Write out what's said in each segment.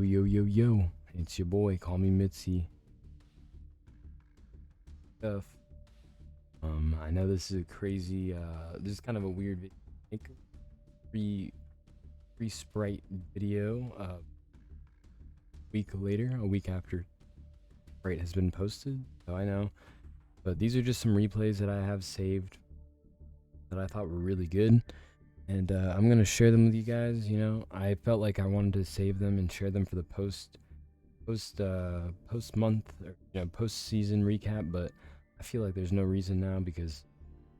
Yo, it's your boy, call me Mitzi. Stuff. I know this is a crazy, this is kind of a weird video. Free Spright video, a week after Spright has been posted, so I know. But these are just some replays that I have saved that I thought were really good. And I'm gonna share them with you guys. You know, I felt like I wanted to save them and share them for the post month, or post season recap. But I feel like there's no reason now because,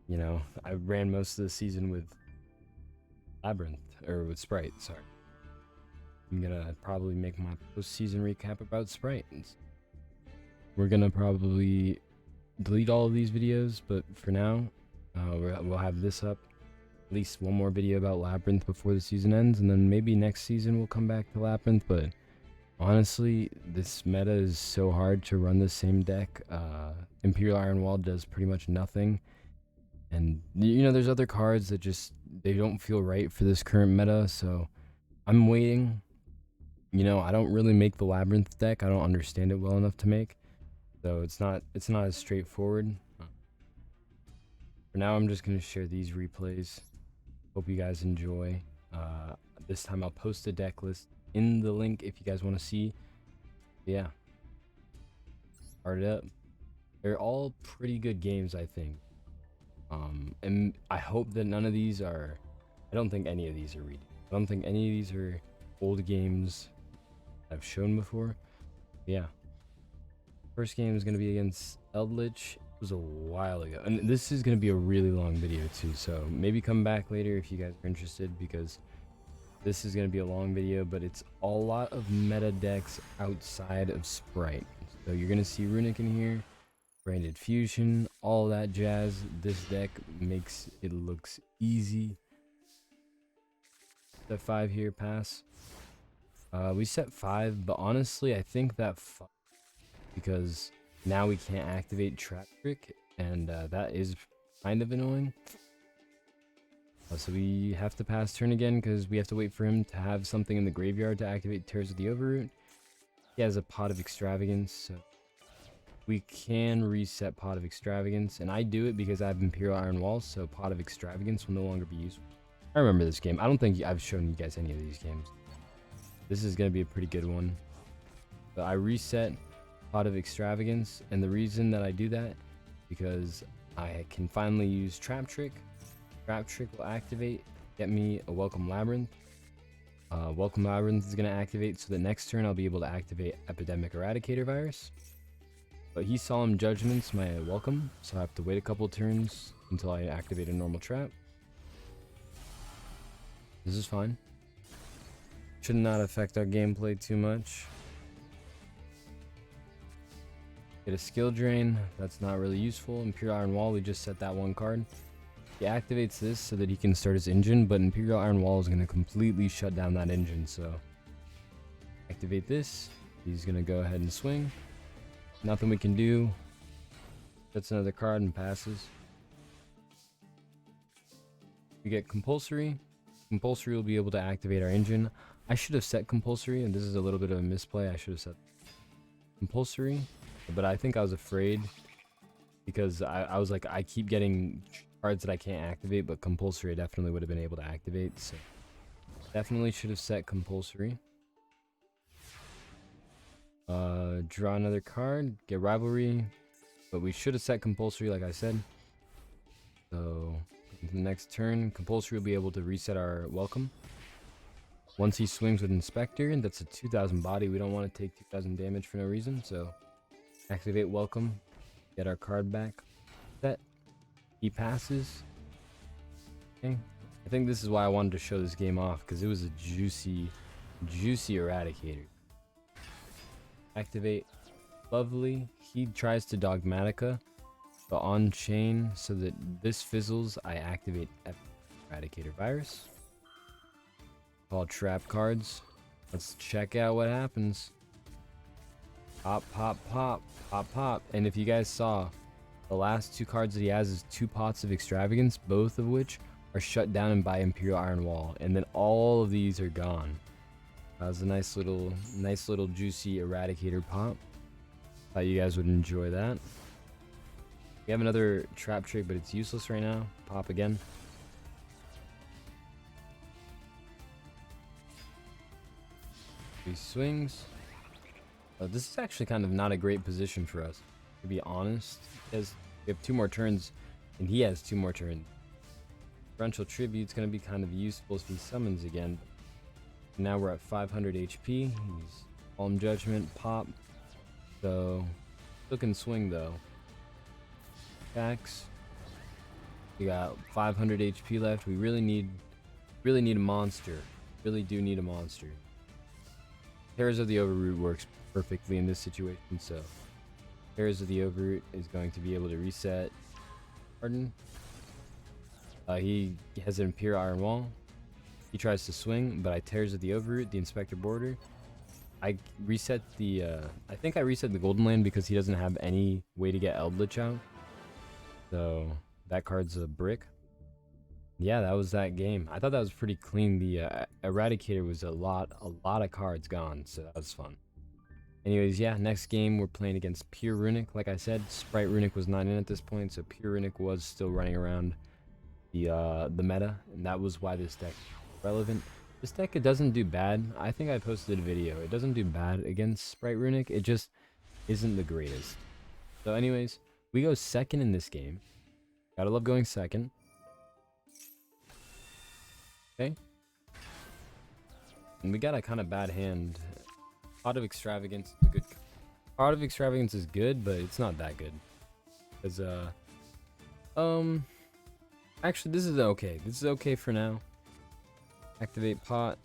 you know, I ran most of the season with Labrynth, or with Spright. Sorry, I'm gonna probably make my post season recap about Spright. We're gonna probably delete all of these videos, but for now, we'll have this up. At least one more video about Labrynth before the season ends, and then maybe next season we'll come back to Labrynth. But honestly, this meta is so hard to run the same deck. Imperial Iron Wall does pretty much nothing, and you know, there's other cards that just, they don't feel right for this current meta, so I'm waiting. You know, I don't really make the Labrynth deck. I don't understand it well enough to make, so it's not as straightforward. For now, I'm just gonna share these replays. Hope you guys enjoy. This time I'll post a deck list in the link if you guys want to see. Yeah, start it up. They're all pretty good games, I think. And I hope that none of these are, I don't think any of these are reading. I don't think any of these are old games I've shown before. Yeah. First game is going to be against Eldritch. It was a while ago. And this is going to be a really long video too. So maybe come back later if you guys are interested, because this is going to be a long video, but it's a lot of meta decks outside of Spright. So you're going to see Runic in here, Branded Fusion, all that jazz. This deck makes it looks easy. Set 5 here, pass. We set 5, but honestly, I think that because now we can't activate Trap Trick, and that is kind of annoying. So we have to pass turn again because we have to wait for him to have something in the graveyard to activate Tears of the Overroot. He has a Pot of Extravagance, so we can reset Pot of Extravagance, and I do it because I have Imperial Iron Walls, so Pot of Extravagance will no longer be useful. I remember this game. I don't think I've shown you guys any of these games. This is going to be a pretty good one. But I reset Pot of Extravagance, and the reason that I do that, because I can finally use Trap Trick. Trap Trick will activate, get me a Welcome Labrynth. Welcome Labrynth is going to activate, so the next turn I'll be able to activate Epidemic Eradicator Virus. But he Solemn Judgments my Welcome, so I have to wait a couple turns until I activate a normal trap. This is fine. Should not affect our gameplay too much. Get a skill drain, that's not really useful. Imperial Iron Wall, we just set that one card. He activates this so that he can start his engine, but Imperial Iron Wall is going to completely shut down that engine, so activate this. He's going to go ahead and swing. Nothing we can do. That's another card and passes. We get Compulsory. Compulsory will be able to activate our engine. I should have set Compulsory, and this is a little bit of a misplay. I should have set Compulsory, but I think I was afraid because I was like, I keep getting cards that I can't activate, but Compulsory I definitely would have been able to activate, so definitely should have set Compulsory. Draw another card, get Rivalry, but we should have set Compulsory like I said. So the next turn, Compulsory will be able to reset our Welcome. Once he swings with Inspector, and that's a 2000 body, we don't want to take 2000 damage for no reason, so activate Welcome, get our card back, set. He passes. Okay. I think this is why I wanted to show this game off, because it was a juicy Eradicator. Activate. Lovely. He tries to Dogmatica, but on chain, so that this fizzles, I activate Eradicator Virus. All trap cards. Let's check out what happens. Pop, pop, pop, pop, pop. And if you guys saw, the last two cards that he has is 2 Pots of Extravagance, both of which are shut down by Imperial Iron Wall, and then all of these are gone. It's a nice little juicy Eradicator pop. Thought you guys would enjoy that. We have another trap trick, but it's useless right now. Pop again. He swings. This is actually kind of not a great position for us, to be honest, because we have 2 more turns, and he has 2 more turns. Torrential Tribute's going to be kind of useful if he summons again. Now we're at 500 HP. He's Calm Judgment, pop. So, still can swing though. Attacks. We got 500 HP left. We really need a monster. Really do need a monster. Tears of the Overroot works perfectly in this situation, so Tears of the Overroot is going to be able to reset Harden. He has an Imperial Iron Wall. He tries to swing, but I Tears of the Overroot, the Inspector Border. I reset the, I think I reset the Golden Land because he doesn't have any way to get Eldritch out. So that card's a brick. Yeah, that was that game. I thought that was pretty clean. The Eradicator was a lot of cards gone, so that was fun. Anyways, yeah, next game we're playing against Pure Runic. Like I said, Spright Runic was not in at this point, so Pure Runic was still running around the meta, and that was why this deck is relevant. This deck, it doesn't do bad. I think I posted a video. It doesn't do bad against Spright Runic. It just isn't the greatest. So anyways, we go second in this game. Gotta love going second. Okay. And we got a kind of bad hand. Pot of Extravagance is a good. Pot of Extravagance is good, but it's not that good. Cause actually this is okay. This is okay for now. Activate pot.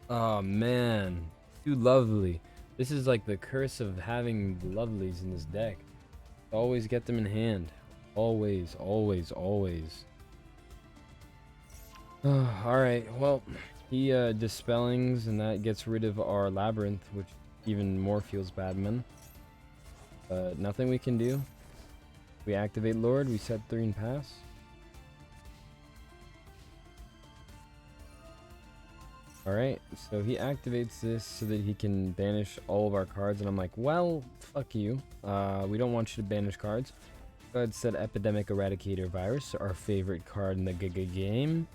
Oh man, too lovely. This is like the curse of having lovelies in this deck. Always get them in hand. Always, always, always. Alright, well, he dispellings, and that gets rid of our Labrynth, which even more feels bad, man. Nothing we can do. We activate Lord, we set 3 and pass. Alright, so he activates this so that he can banish all of our cards, and I'm like, well, fuck you. We don't want you to banish cards. Go ahead and set Epidemic Eradicator Virus, our favorite card in the game.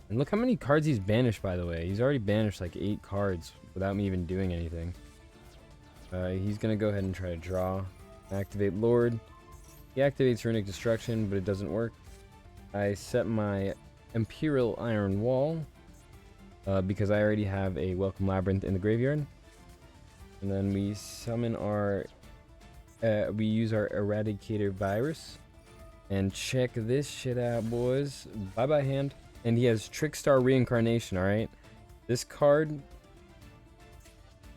And look how many cards he's banished, by the way. He's already banished like 8 cards without me even doing anything. He's gonna go ahead and try to draw. Activate Lord. He activates Runic Destruction, but it doesn't work. I set my Imperial Iron Wall. Because I already have a Welcome Labrynth in the graveyard. And then we summon our, we use our Eradicator Virus. And check this shit out, boys. Bye bye hand. And he has Trickstar Reincarnation, alright? This card,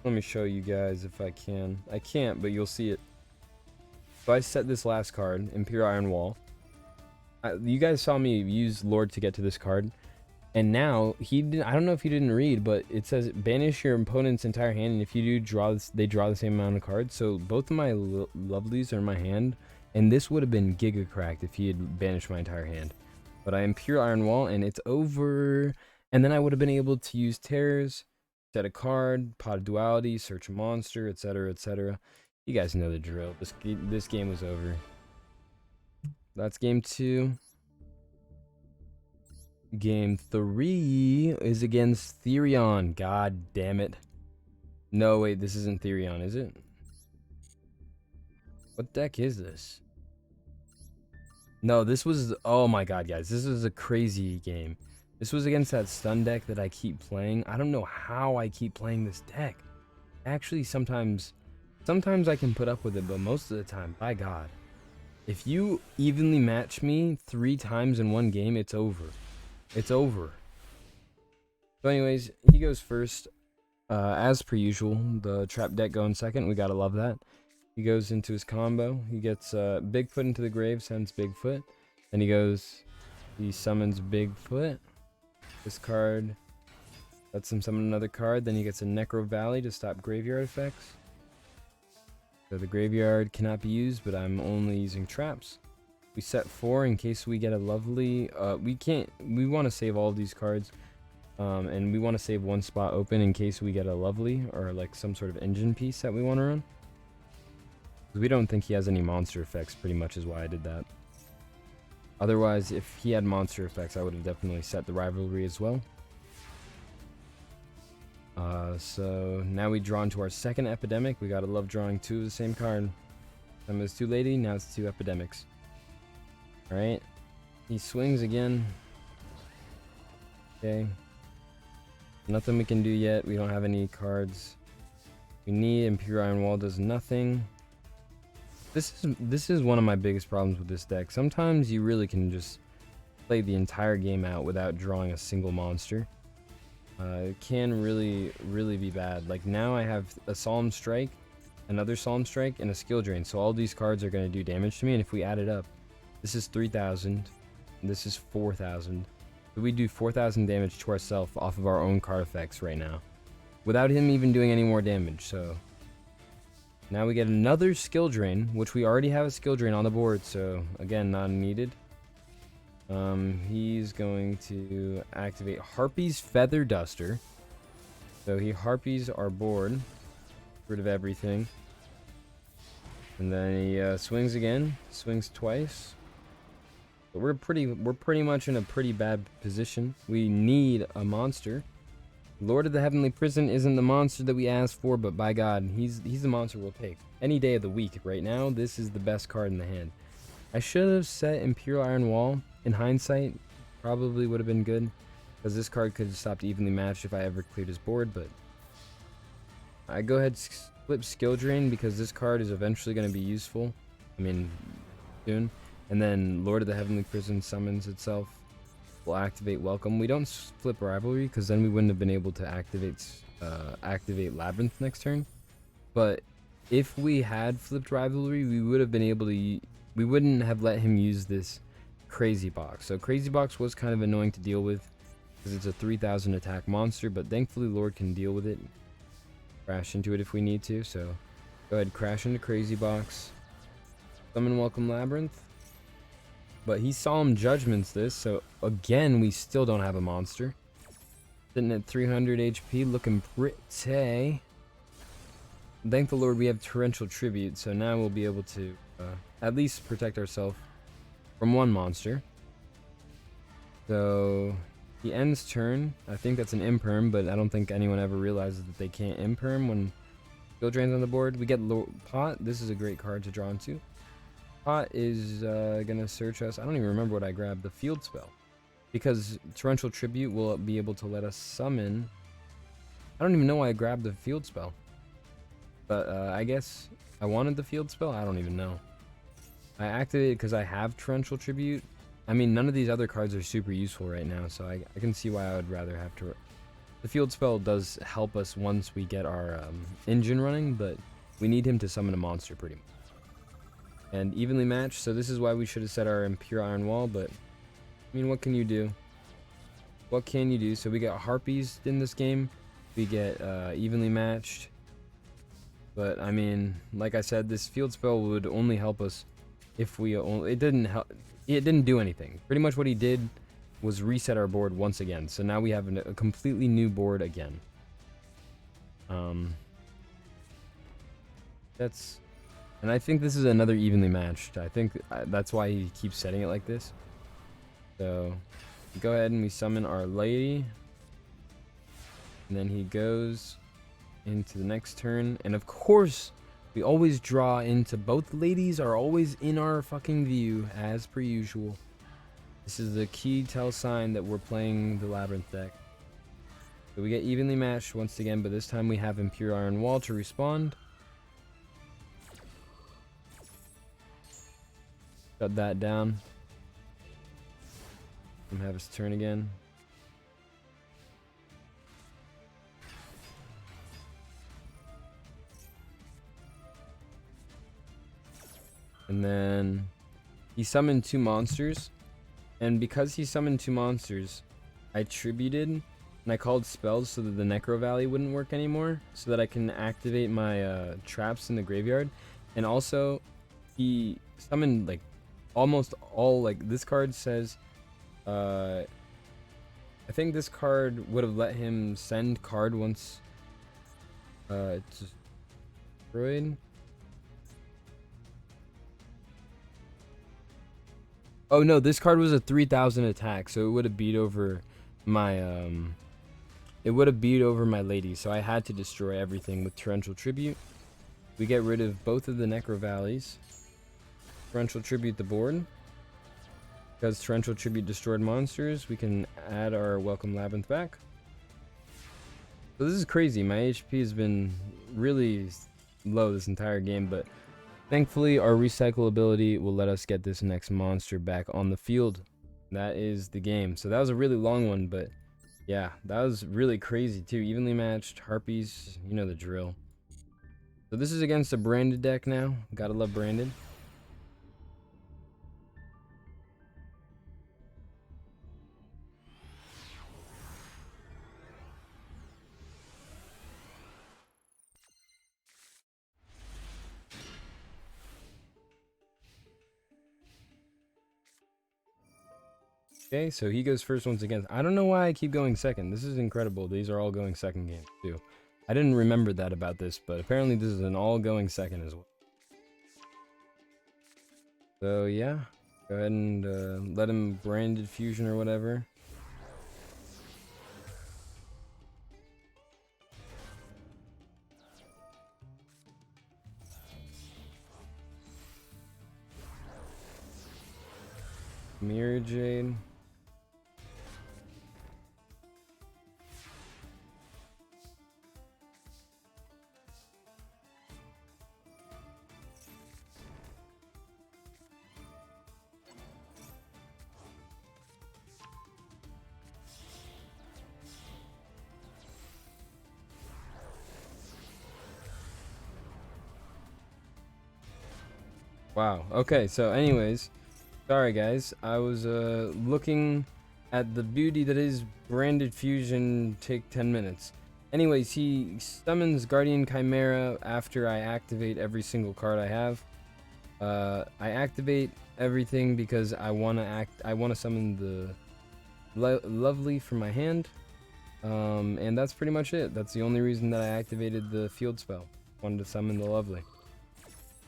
let me show you guys if I can. I can't, but you'll see it. So I set this last card, Imperial Iron Wall. You guys saw me use Lord to get to this card. And now he didn't, I don't know if he didn't read, but it says banish your opponent's entire hand, and if you do draw this, they draw the same amount of cards. So both of my lovelies are in my hand, and this would have been giga cracked if he had banished my entire hand. But I am Pure Iron Wall, and it's over. And then I would have been able to use Tears, set a card, Pot of Duality, search a monster, etc., etc. You guys know the drill. This game was over. That's game 2. Game 3 is against Therion. God damn it. No, wait, this isn't Therion, is it? What deck is this? No, this was... Oh my god, guys. This was a crazy game. This was against that stun deck that I keep playing. I don't know how I keep playing this deck. Actually, sometimes I can put up with it, but most of the time, by god. If you evenly match me 3 times in one game, it's over. It's over. So anyways, he goes first. As per usual, the trap deck going second. We gotta love that. He goes into his combo. He gets Bigfoot into the grave, sends Bigfoot. Then he summons Bigfoot. This card lets him summon another card. Then he gets a Necro Valley to stop graveyard effects. So the graveyard cannot be used, but I'm only using traps. We set 4 in case we get a lovely. We want to save all of these cards. And we want to save one spot open in case we get a lovely or like some sort of engine piece that we want to run. We don't think he has any monster effects, pretty much is why I did that. Otherwise, if he had monster effects, I would have definitely set the rivalry as well. So now we draw into our second epidemic. We gotta love drawing two of the same card. Time it was 2 lady, now it's 2 epidemics. Alright. He swings again. Okay. Nothing we can do yet. We don't have any cards. We need Imperial Iron Wall does nothing. This is one of my biggest problems with this deck. Sometimes you really can just play the entire game out without drawing a single monster. It can really be bad. Like now I have a Solemn Strike, another Solemn Strike, and a Skill Drain. So all these cards are going to do damage to me, and if we add it up, this is 3,000, this is 4,000. So we do 4,000 damage to ourselves off of our own card effects right now, without him even doing any more damage. So now we get another Skill Drain, which we already have a Skill Drain on the board, so again, not needed. He's going to activate Harpy's Feather Duster. So he Harpies our board, get rid of everything. And then he swings again, swings twice. But we're pretty much in a pretty bad position. We need a monster. Lord of the Heavenly Prison isn't the monster that we asked for, but by God, he's the monster we'll take any day of the week. Right now, this is the best card in the hand. I should have set Imperial Iron Wall. In hindsight, probably would have been good, because this card could have stopped evenly matched if I ever cleared his board, but I go ahead and flip Skill Drain because this card is eventually going to be useful. I mean, soon. And then Lord of the Heavenly Prison summons itself. We'll activate Welcome. We don't flip Rivalry because then we wouldn't have been able to activate Labrynth next turn. But if we had flipped Rivalry, we would have been able to. We wouldn't have let him use this Crazy Box. So Crazy Box was kind of annoying to deal with because it's a 3,000 attack monster, but thankfully Lord can deal with it. Crash into it if we need to. So go ahead, crash into Crazy Box. Summon Welcome Labrynth. But he Solemn Judgments this, so again, we still don't have a monster. Sitting at 300 HP, looking pretty. Thank the Lord we have Torrential Tribute, so now we'll be able to at least protect ourselves from one monster. So he ends turn. I think that's an imperm, but I don't think anyone ever realizes that they can't imperm when Skill Drain's on the board. We get Pot. This is a great card to draw into. Pot is gonna search us. I don't even remember what I grabbed. The field spell, because Torrential Tribute will be able to let us summon. I don't even know why I grabbed the field spell, but I guess I wanted the field spell. I don't even know. I activated because I have Torrential Tribute. I mean, none of these other cards are super useful right now, so I can see why I would rather have to. The field spell does help us once we get our engine running, but we need him to summon a monster pretty much. And evenly matched, so this is why we should have set our Imperial Iron Wall, but I mean, what can you do? What can you do? So we got Harpies in this game. We get evenly matched. But I mean, like I said, this field spell would only help us if we only, it didn't do anything. Pretty much what he did was reset our board once again. So now we have a completely new board again. And I think this is another evenly matched. I think that's why he keeps setting it like this. So we go ahead and we summon our lady. And then he goes into the next turn. And of course, we always draw into both ladies are always in our fucking view, as per usual. This is the key tell sign that we're playing the Labrynth deck. So we get evenly matched once again, but this time we have Imperial Iron Wall to respond. Shut that down. And have his turn again. And then he summoned 2 monsters. And because he summoned 2 monsters, I tributed and I called spells so that the Necro Valley wouldn't work anymore, so that I can activate my traps in the graveyard. And also, he summoned like almost all, like this card says I think this card would have let him send card once it's destroyed. Oh no, this card was a 3000 attack, so it would have beat over my lady, so I had to destroy everything with Torrential Tribute. We get rid of both of the Necro Valleys. Torrential Tribute the board. Because Torrential Tribute destroyed monsters, we can add our Welcome Labrynth back. So this is crazy. My HP has been really low this entire game, but thankfully our recyclability will let us get this next monster back on the field. That is the game. So that was a really long one, but yeah, that was really crazy too. Evenly matched, Harpies, you know the drill. So this is against a branded deck now. Gotta love branded. Okay, so he goes first once again. I don't know why I keep going second. This is incredible. These are all going second games too. I didn't remember that about this, but apparently this is an all going second as well. So yeah, go ahead and let him branded fusion or whatever. Mirror Jade. Wow. Okay, so anyways, sorry guys. I was looking at the beauty that is branded fusion. Take 10 minutes. Anyways, he summons Guardian Chimera after I activate every single card I have. I activate everything because I want to summon the Lovely from my hand. And that's pretty much it. That's the only reason that I activated the field spell. Wanted to summon the Lovely.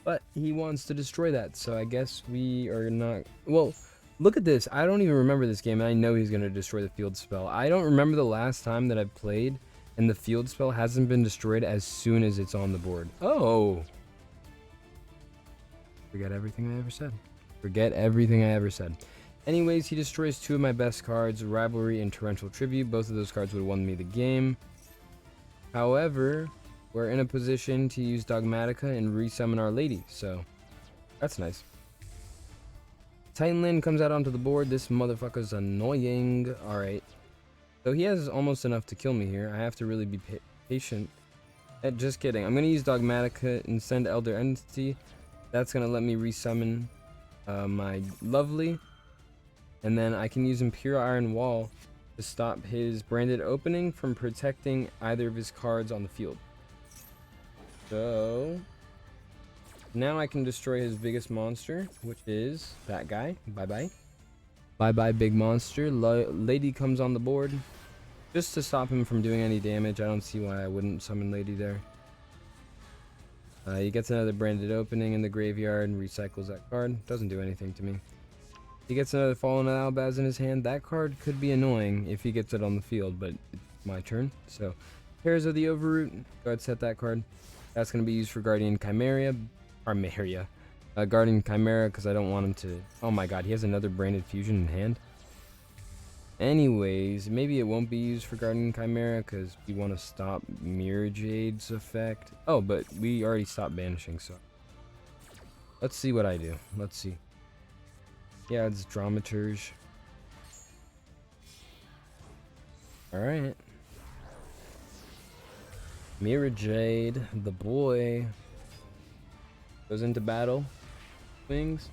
But he wants to destroy that, so I guess we are not... Well, look at this. I don't even remember this game, and I know he's going to destroy the field spell. I don't remember the last time that I've played, and the field spell hasn't been destroyed as soon as it's on the board. Oh! Forget everything I ever said. Forget everything I ever said. Anyways, he destroys two of my best cards, Rivalry and Torrential Tribute. Both of those cards would have won me the game. However... we're in a position to use Dogmatica and resummon our lady, so that's nice. Titanland comes out onto the board. This motherfucker's annoying. Alright. So he has almost enough to kill me here. I have to really be patient. Just kidding. I'm going to use Dogmatica and send Elder Entity. That's going to let me resummon my Lovely. And then I can use Imperial Iron Wall to stop his branded opening from protecting either of his cards on the field. So now I can destroy his biggest monster, which is that guy. Bye-bye. Bye-bye, big monster. Lady comes on the board. Just to stop him from doing any damage. I don't see why I wouldn't summon Lady there. He gets another branded opening in the graveyard and recycles that card. Doesn't do anything to me. He gets another Fallen Albaz in his hand. That card could be annoying if he gets it on the field, but it's my turn. So, Pairs of the Overroot. Go ahead, set that card. That's going to be used for Guardian Chimera. Guardian Chimera, because I don't want him to... Oh my god, he has another branded fusion in hand. Anyways, maybe it won't be used for Guardian Chimera, because we want to stop Mirror Jade's effect. Oh, but we already stopped banishing, so... let's see what I do. Let's see. Yeah, it's Dramaturge. Alright. Mirror Jade, the boy, goes into battle. Wings.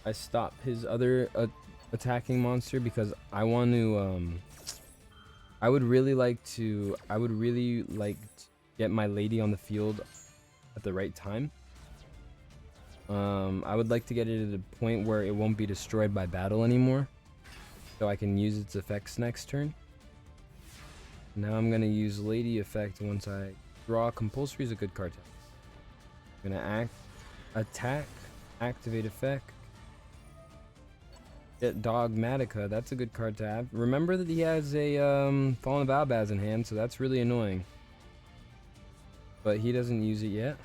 I stop his other attacking monster because I want to. I would really like to get my lady on the field at the right time. I would like to get it at a point where it won't be destroyed by battle anymore, so I can use its effects next turn. Now I'm gonna use Lady Effect once I draw. Compulsory is a good card. I'm gonna attack, activate effect. Get Dogmatica, that's a good card to have. Remember that he has a Fallen of Albaz in hand, so that's really annoying. But he doesn't use it yet.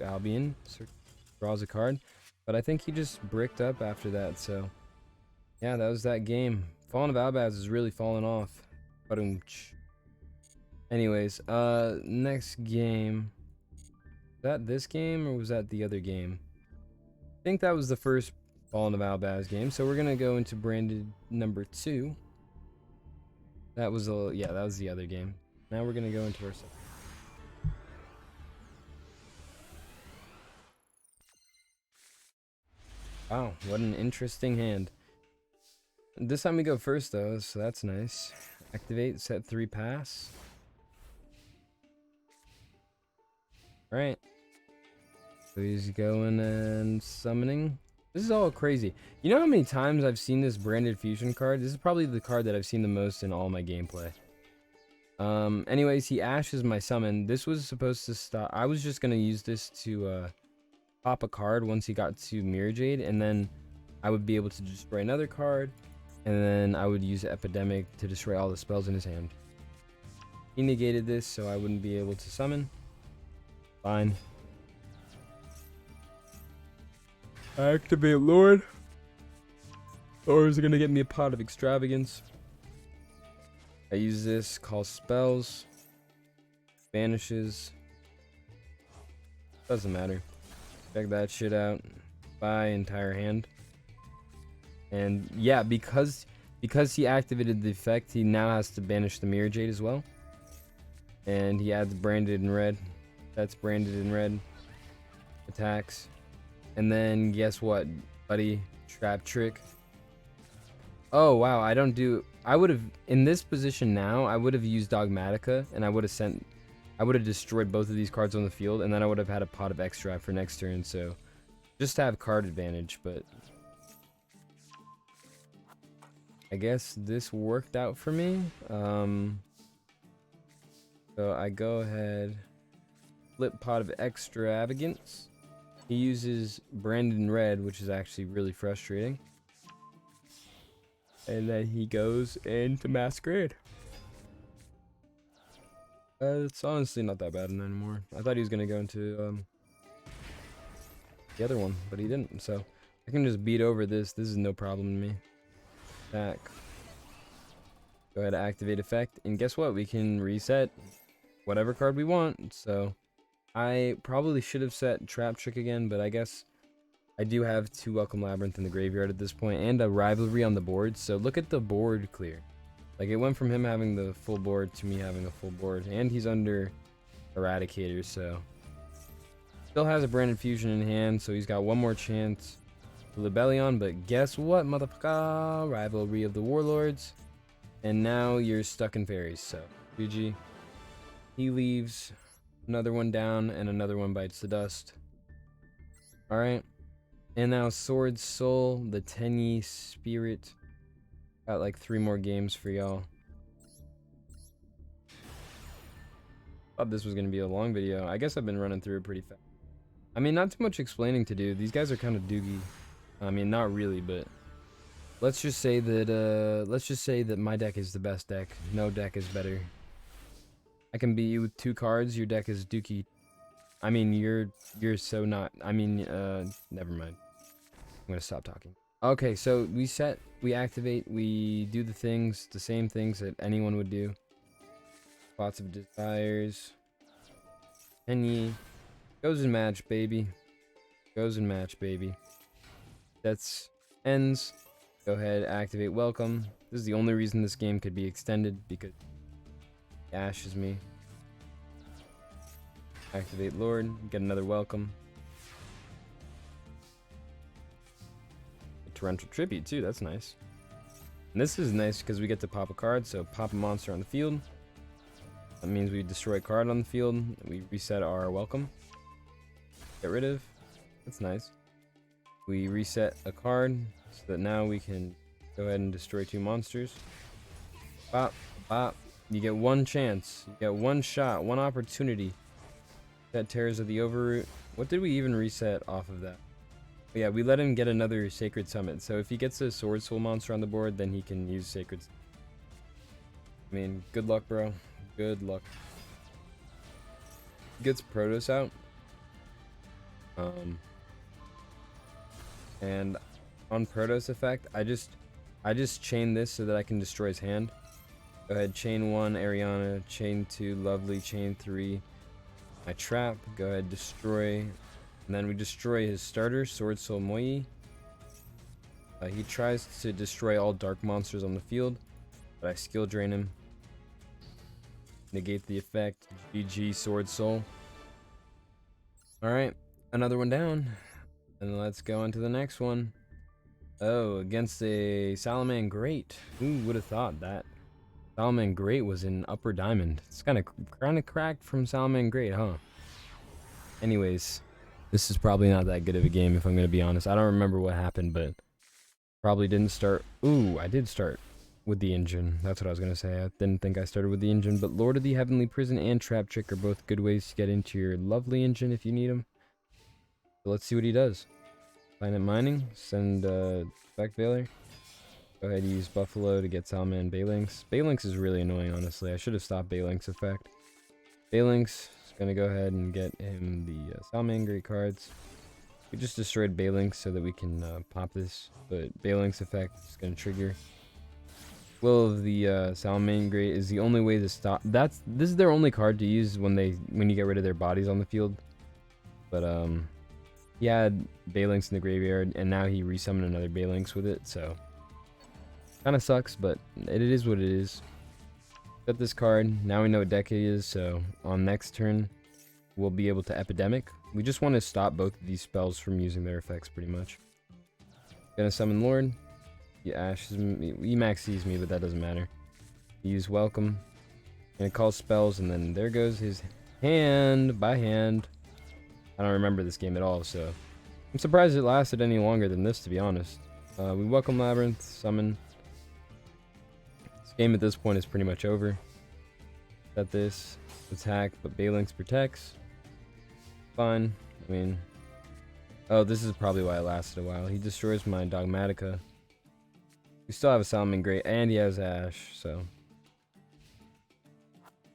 Albion draws a card, but I think he just bricked up after that, so yeah, that was that game. Fallen of Albaz is really falling off. Anyways, next game. Was that this game or was that the other game? I think that was the first Fallen of Albaz game, so we're gonna go into branded number 2. That was that was the other game. Now we're gonna go into our second. Wow, what an interesting hand. This time we go first though, so that's nice. Activate, set 3 pass. Alright. So he's going and summoning. This is all crazy. You know how many times I've seen this branded fusion card? This is probably the card that I've seen the most in all my gameplay. Anyways, he ashes my summon. This was supposed to stop. I was just gonna use this to pop a card once he got to Mirror Jade, and then I would be able to destroy another card, and then I would use Epidemic to destroy all the spells in his hand. He negated this, so I wouldn't be able to summon. Fine. Activate Lord. Or is it gonna get me a pot of extravagance? I use this, call spells, vanishes. Doesn't matter. Check that shit out. Buy entire hand. And yeah, because he activated the effect, he now has to banish the Mirror Jade as well. And he adds branded in red. That's branded in red. Attacks. And then guess what, buddy? Trap Trick. Oh wow, I would have in this position now, I would have used Dogmatica and I would have destroyed both of these cards on the field, and then I would have had a pot of extra for next turn, so just to have card advantage, but I guess this worked out for me. So I go ahead, flip pot of extravagance. He uses Brandon Red, which is actually really frustrating. And then he goes into Masquerade. It's honestly not that bad anymore. I thought he was going to go into the other one, but he didn't. So I can just beat over this. This is no problem to me. Attack. Go ahead and activate effect. And guess what? We can reset whatever card we want. So I probably should have set Trap Trick again, but I guess I do have 2 Welcome Labrynth in the graveyard at this point and a Rivalry on the board. So look at the board clear. Like, it went from him having the full board to me having a full board. And he's under Eradicator, so still has a Branded Fusion in hand, so he's got one more chance to Libellion. But guess what, motherfucker? Rivalry of the Warlords. And now you're stuck in fairies, so GG. He leaves. Another one down, and another one bites the dust. Alright. And now Sword Soul, the Tenyi Spirit. Got like 3 more games for y'all. Thought this was going to be a long video. I guess I've been running through it pretty fast. I mean, not too much explaining to do. These guys are kind of doogie. I mean, not really, but let's just say that my deck is the best deck. No deck is better. I can beat you with 2 cards. Your deck is dookie. I mean, you're so not. I mean, never mind. I'm going to stop talking. Okay, so we activate, we do the same things that anyone would do. Lots of desires. Tenyi. Goes in match, baby. Goes in match, baby. That's ends. Go ahead, activate welcome. This is the only reason this game could be extended, because he ashes me. Activate Lord, get another welcome. Torrential Tribute too, that's nice. And this is nice because we get to pop a card, so pop a monster on the field. That means we destroy a card on the field, and we reset our welcome. Get rid of. That's nice. We reset a card, so that now we can go ahead and destroy 2 monsters. Pop, pop, You get one chance. You get one shot, one opportunity. That Terrors of the Overroot. What did we even reset off of that? But yeah, we let him get another Sacred Summit. So if he gets a Sword Soul monster on the board, then he can use Sacred. I mean, good luck, bro. Good luck. Gets Protoss out. And on Protoss effect, I just chain this so that I can destroy his hand. Go ahead, chain 1, Ariana, chain 2, Lovely, chain 3, my trap. Go ahead, destroy. And then we destroy his starter, Sword Soul Moi. He tries to destroy all dark monsters on the field, but I skill drain him. Negate the effect. GG, Sword Soul. Alright, another one down. And let's go on to the next one. Oh, against a Salaman Great. Who would have thought that? Salaman Great was in Upper Diamond. It's kind of cracked from Salaman Great, huh? Anyways, this is probably not that good of a game if I'm going to be honest. I don't remember what happened, but probably didn't start. Ooh, I did start with the engine. That's what I was going to say. I didn't think I started with the engine, but Lord of the Heavenly Prison and Trap Trick are both good ways to get into your lovely engine if you need them. So let's see what he does. Planet Mining, send Spec Veiler. Go ahead and use Buffalo to get Salman Baylynx. Baylynx is really annoying, honestly. I should have stopped Baylynx effect. Baylynx is going to go ahead and get him the Salman Great cards. We just destroyed Baylynx so that we can pop this, but Baylynx effect is going to trigger. Will of the Salman Great is the only way to stop. This is their only card to use when you get rid of their bodies on the field. But he had Baylynx in the graveyard, and now he resummoned another Baylynx with it, so kind of sucks, but it is what it is. Got this card. Now we know what deck it is, so on next turn, we'll be able to Epidemic. We just want to stop both of these spells from using their effects, pretty much. Gonna summon Lord. He ashes me. He maxes me, but that doesn't matter. Use Welcome. Gonna call spells, and then there goes his hand by hand. I don't remember this game at all, so I'm surprised it lasted any longer than this, to be honest. We welcome Labrynth, summon. This game at this point is pretty much over. Set this, attack, but Baylynx protects. Fine. I mean, oh, this is probably why it lasted a while. He destroys my Dogmatica. We still have a Salmon Great, and he has Ash, so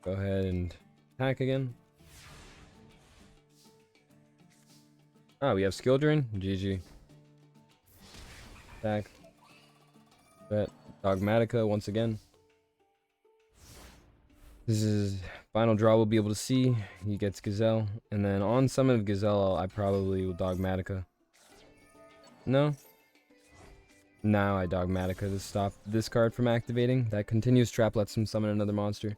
go ahead and attack again. Oh, we have Skill Drain. GG. Attack. Bet. Dogmatica once again. This is final draw we'll be able to see. He gets Gazelle. And then on summon of Gazelle, I probably will Dogmatica. No? Now I Dogmatica to stop this card from activating. That continuous trap lets him summon another monster.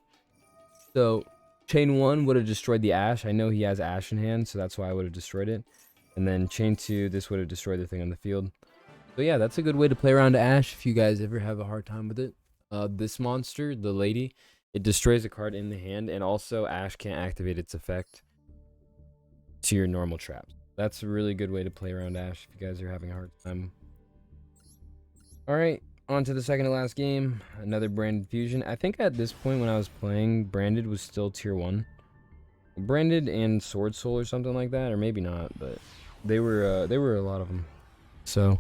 So, Chain 1 would have destroyed the Ash. I know he has Ash in hand, so that's why I would have destroyed it. And then Chain 2, this would have destroyed the thing on the field. So yeah, that's a good way to play around Ash if you guys ever have a hard time with it. This monster, the lady, it destroys a card in the hand, and also Ash can't activate its effect to your normal traps. That's a really good way to play around Ash if you guys are having a hard time. Alright, on to the second to last game. Another Branded Fusion. I think at this point when I was playing, Branded was still tier 1. Branded and Sword Soul or something like that, or maybe not, but they were a lot of them. So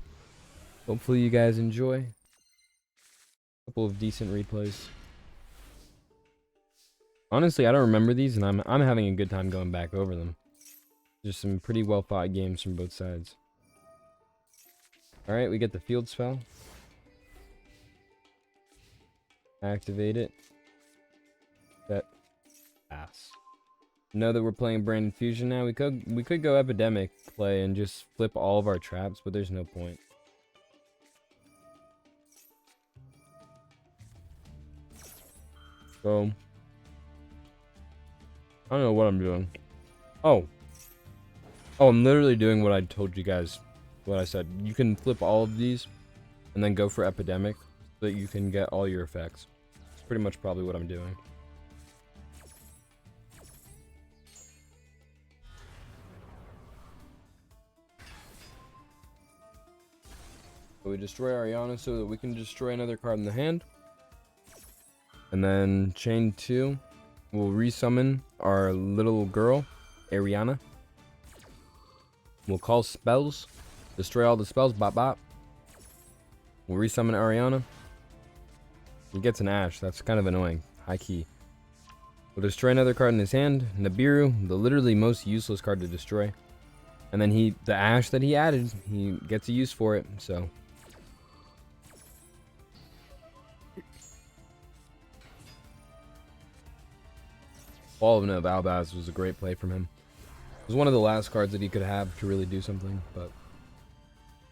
hopefully you guys enjoy. A couple of decent replays. Honestly, I don't remember these, and I'm having a good time going back over them. Just some pretty well fought games from both sides. Alright, we get the field spell. Activate it. Set. Pass. Know that we're playing Branded Fusion now. We could go Epidemic play and just flip all of our traps, but there's no point. So I don't know what I'm doing. Oh, I'm literally doing what I told you guys. What I said. You can flip all of these and then go for Epidemic so that you can get all your effects. It's pretty much probably what I'm doing. So we destroy Ariana so that we can destroy another card in the hand. And then chain 2, we'll resummon our little girl, Ariana. We'll call spells, destroy all the spells, bop bop. We'll resummon Ariana. He gets an Ash, that's kind of annoying, high key. We'll destroy another card in his hand, Nibiru, the literally most useless card to destroy. And then the Ash that he added, he gets a use for it, so. Fall of Nov Albaz was a great play from him. It was one of the last cards that he could have to really do something, but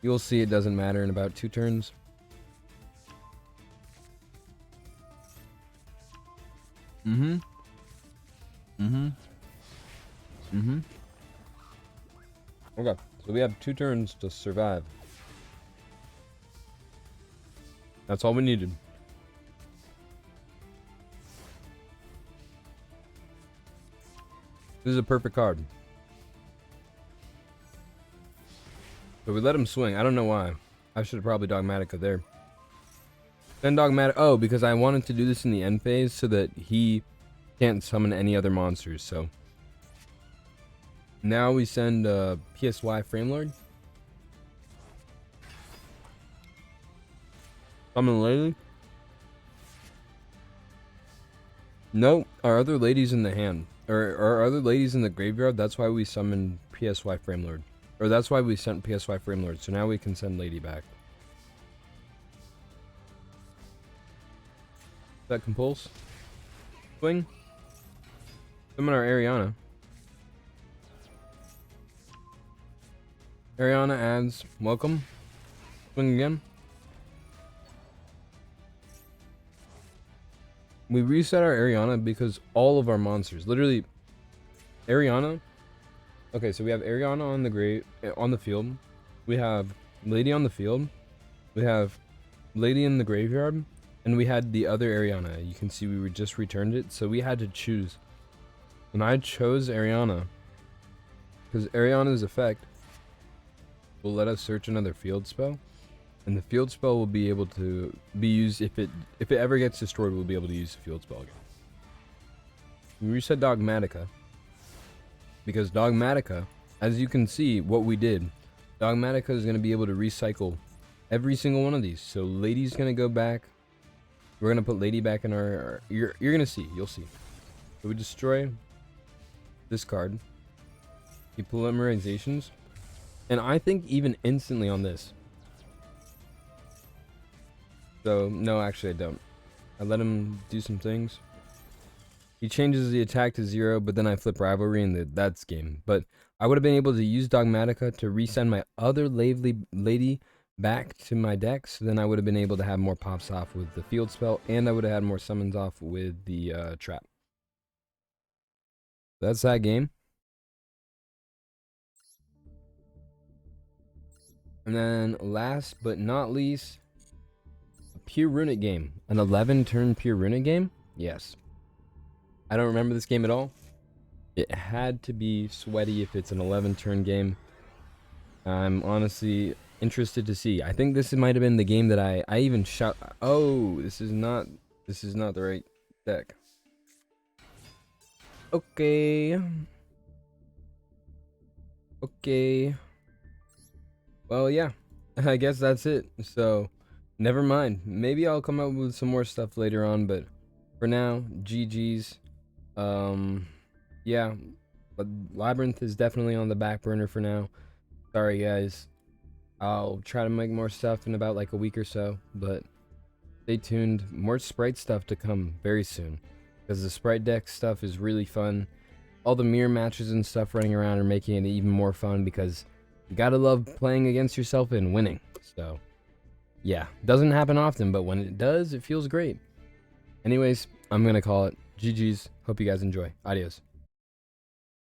you'll see it doesn't matter in about 2 turns. Okay, so we have 2 turns to survive. That's all we needed. This is a perfect card. So we let him swing. I don't know why. I should have probably Dogmatica there. Then Dogmatica. Oh, because I wanted to do this in the end phase so that he can't summon any other monsters. So now we send PSY Framelord. Summon Lady. No, our other lady's in the hand. Or our other lady's in the graveyard. That's why we summoned PSY Framelord. Or that's why we sent PSY Framelord. So now we can send Lady back. That compulse. Swing. Summon our Ariana. Ariana adds welcome. Swing again. We reset our Ariana because all of our monsters, literally, Ariana. Okay, so we have Ariana on the field. We have Lady on the field. We have Lady in the graveyard, and we had the other Ariana. You can see we just returned it, so we had to choose. And I chose Ariana because Ariana's effect will let us search another field spell, and the field spell will be able to be used if it ever gets destroyed. We'll be able to use the field spell again. We reset Dogmatica because Dogmatica, as you can see, what we did, Dogmatica is going to be able to recycle every single one of these. So Lady's going to go back. We're going to put Lady back in our you're going to see. You'll see. So we destroy this card. He polymerizations. And I think even instantly on this. So, no, actually I don't. I let him do some things. He changes the attack to 0, but then I flip Rivalry and that's game. But I would have been able to use Dogmatica to resend my other lady back to my deck. So then I would have been able to have more pops off with the field spell. And I would have had more summons off with the trap. That's that game. And then last but not least, a pure runic game. An 11-turn pure runic game? Yes. I don't remember this game at all. It had to be sweaty if it's an 11-turn game. I'm honestly interested to see. I think this might have been the game that I even shout. Oh, this is not the right deck. Okay. Okay. Well, yeah, I guess that's it. So, never mind. Maybe I'll come up with some more stuff later on, but for now, GG's. Yeah, but Labrynth is definitely on the back burner for now. Sorry, guys. I'll try to make more stuff in about like a week or so, but stay tuned. More Spright stuff to come very soon, because the Spright deck stuff is really fun. All the mirror matches and stuff running around are making it even more fun because you gotta love playing against yourself and winning. So, yeah, doesn't happen often, but when it does, it feels great. Anyways, I'm gonna call it. GG's. Hope you guys enjoy. Adios.